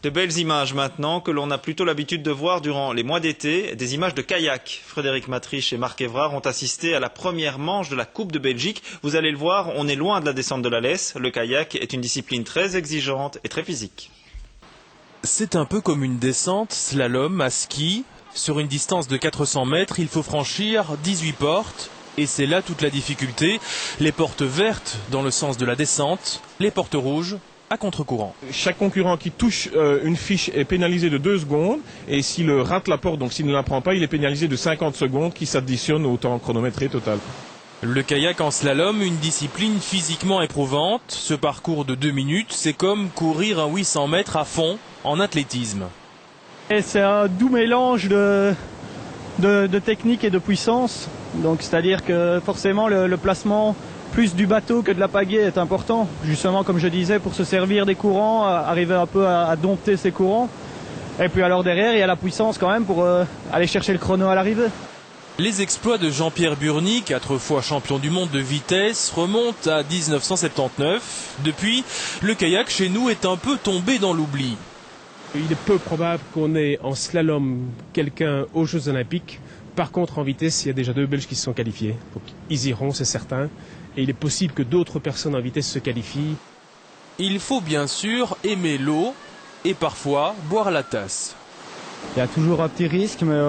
De belles images maintenant que l'on a plutôt l'habitude de voir durant les mois d'été, des images de kayak. Frédéric Matriche et Marc Évrard ont assisté à la première manche de la Coupe de Belgique. Vous allez le voir, on est loin de la descente de la laisse. Le kayak est une discipline très exigeante et très physique. C'est un peu comme une descente slalom à ski. Sur une distance de 400 mètres, il faut franchir 18 portes. Et c'est là toute la difficulté. Les portes vertes dans le sens de la descente, les portes rouges à contre-courant. Chaque concurrent qui touche une fiche est pénalisé de 2 secondes et s'il rate la porte, donc s'il ne la prend pas, il est pénalisé de 50 secondes qui s'additionnent au temps chronométré total. Le kayak en slalom, une discipline physiquement éprouvante. Ce parcours de 2 minutes, c'est comme courir un 800 mètres à fond en athlétisme. Et c'est un doux mélange de technique et de puissance. Donc c'est-à-dire que forcément le placement plus du bateau que de la pagaie est important. Justement, comme je disais, pour se servir des courants, arriver un peu à dompter ces courants. Et puis alors derrière, il y a la puissance quand même pour aller chercher le chrono à l'arrivée. Les exploits de Jean-Pierre Burny, 4 fois champion du monde de vitesse, remontent à 1979. Depuis, le kayak chez nous est un peu tombé dans l'oubli. Il est peu probable qu'on ait en slalom quelqu'un aux Jeux Olympiques. Par contre, en vitesse, il y a déjà 2 Belges qui se sont qualifiés. Donc, ils iront, c'est certain. Et il est possible que d'autres personnes en vitesse se qualifient. Il faut bien sûr aimer l'eau et parfois boire la tasse. Il y a toujours un petit risque, mais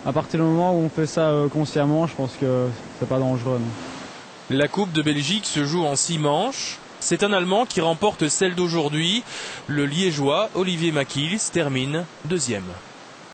à partir du moment où on fait ça consciemment, je pense que c'est pas dangereux. Non. La Coupe de Belgique se joue en 6 manches. C'est un Allemand qui remporte celle d'aujourd'hui. Le Liégeois Olivier Makils termine 2e.